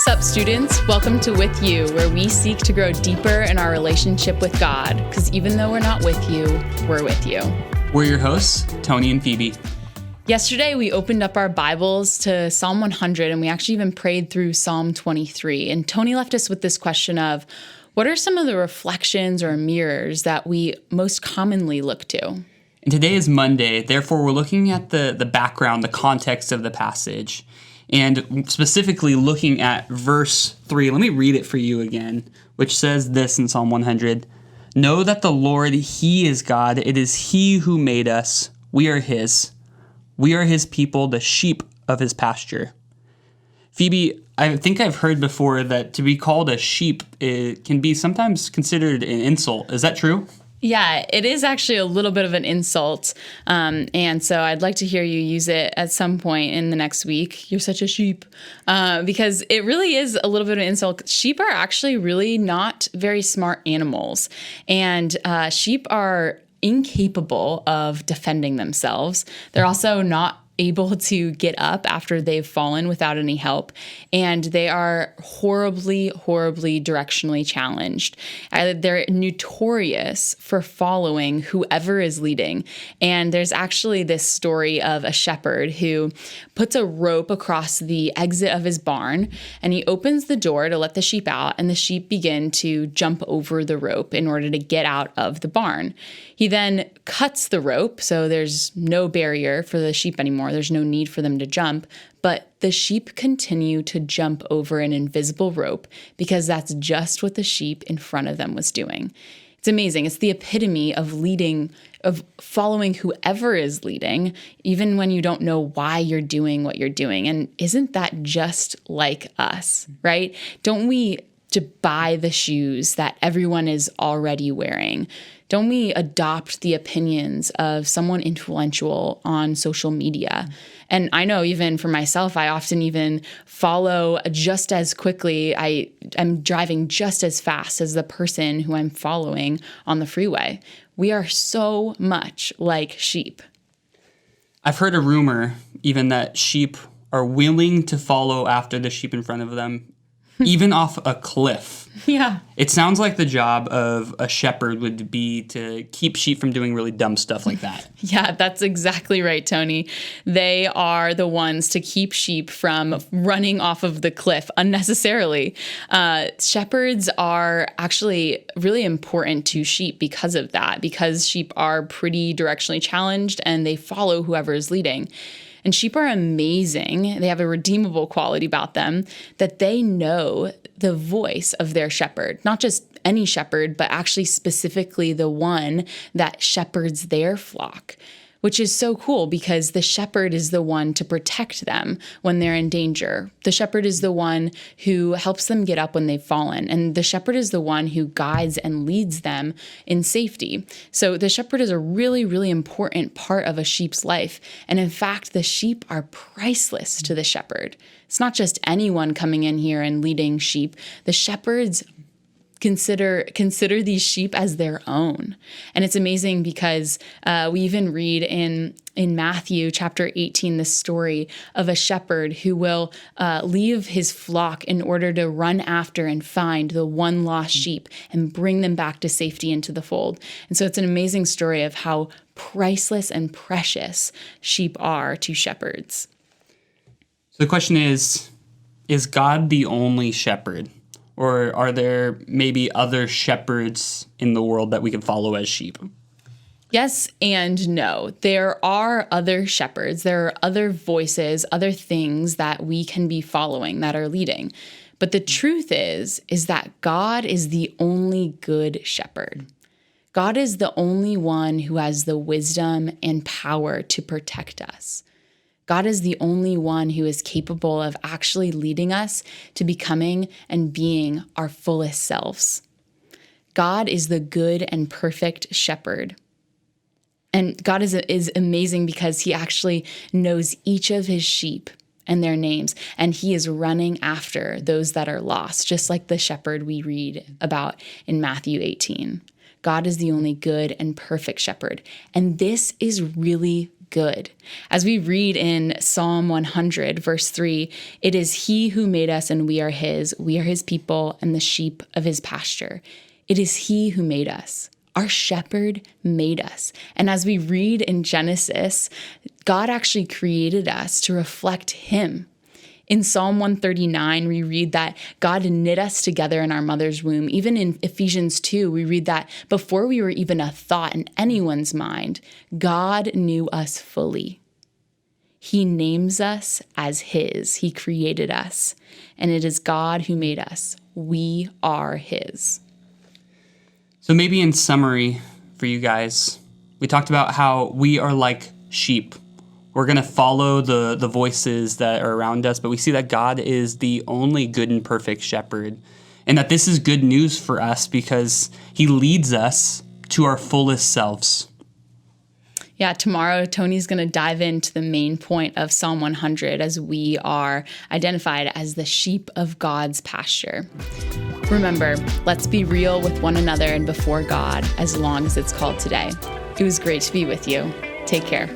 Sup, students? Welcome to With You, where we seek to grow deeper in our relationship with God, because even though we're not with you, we're with you. We're your hosts, Tony and Phoebe. Yesterday, we opened up our Bibles to Psalm 100, and we actually even prayed through Psalm 23. And Tony left us with this question of, what are some of the reflections or mirrors that we most commonly look to? And today is Monday, therefore we're looking at the background, the context of the passage, and specifically looking at verse 3. Let me read it for you again, which says this in Psalm 100. Know that the Lord, He is God. It is He who made us. We are His. We are His people, the sheep of His pasture. Phoebe, I think I've heard before that to be called a sheep, it can be sometimes considered an insult. Is that true? Yeah, it is actually a little bit of an insult. And so I'd like to hear you use it at some point in the next week. You're such a sheep. Because it really is a little bit of an insult. Sheep are actually really not very smart animals. And sheep are incapable of defending themselves. They're also not able to get up after they've fallen without any help. And they are horribly, horribly directionally challenged. They're notorious for following whoever is leading. And there's actually this story of a shepherd who puts a rope across the exit of his barn, and he opens the door to let the sheep out, and the sheep begin to jump over the rope in order to get out of the barn. He then cuts the rope, so there's no barrier for the sheep anymore. There's no need for them to jump, but the sheep continue to jump over an invisible rope because that's just what the sheep in front of them was doing. It's amazing. It's the epitome of leading, of following whoever is leading, even when you don't know why you're doing what you're doing. And isn't that just like us, right? Don't we to buy the shoes that everyone is already wearing? Don't we adopt the opinions of someone influential on social media? And I know even for myself, I often even follow just as quickly. I'm driving just as fast as the person who I'm following on the freeway. We are so much like sheep. I've heard a rumor even that sheep are willing to follow after the sheep in front of them, even off a cliff. Yeah. It sounds like the job of a shepherd would be to keep sheep from doing really dumb stuff like that. Yeah, that's exactly right, Tony. They are the ones to keep sheep from running off of the cliff unnecessarily. Shepherds are actually really important to sheep because of that, because sheep are pretty directionally challenged and they follow whoever is leading. And sheep are amazing. They have a redeemable quality about them that they know the voice of their shepherd, not just any shepherd, but actually specifically the one that shepherds their flock, which is so cool because the shepherd is the one to protect them when they're in danger. The shepherd is the one who helps them get up when they've fallen. And the shepherd is the one who guides and leads them in safety. So the shepherd is a really, really important part of a sheep's life. And in fact, the sheep are priceless to the shepherd. It's not just anyone coming in here and leading sheep. The shepherds consider these sheep as their own. And it's amazing because we even read in Matthew chapter 18 this story of a shepherd who will leave his flock in order to run after and find the one lost sheep and bring them back to safety into the fold. And so it's an amazing story of how priceless and precious sheep are to shepherds. So the question is God the only shepherd? Or are there maybe other shepherds in the world that we can follow as sheep? Yes and no. There are other shepherds. There are other voices, other things that we can be following that are leading. But the truth is that God is the only good shepherd. God is the only one who has the wisdom and power to protect us. God is the only one who is capable of actually leading us to becoming and being our fullest selves. God is the good and perfect shepherd. And God is amazing because he actually knows each of his sheep and their names, and he is running after those that are lost, just like the shepherd we read about in Matthew 18. God is the only good and perfect shepherd. And this is really good. As we read in Psalm 100, verse 3, it is he who made us and we are his people and the sheep of his pasture. It is he who made us. Our shepherd made us. And as we read in Genesis, God actually created us to reflect him. In Psalm 139, we read that God knit us together in our mother's womb. Even in Ephesians 2, we read that before we were even a thought in anyone's mind, God knew us fully. He names us as his. He created us. And it is God who made us. We are his. So maybe in summary for you guys, we talked about how we are like sheep. We're going to follow the voices that are around us, but we see that God is the only good and perfect shepherd, and that this is good news for us because he leads us to our fullest selves. Yeah, tomorrow, Tony's going to dive into the main point of Psalm 100 as we are identified as the sheep of God's pasture. Remember, let's be real with one another and before God as long as it's called today. It was great to be with you. Take care.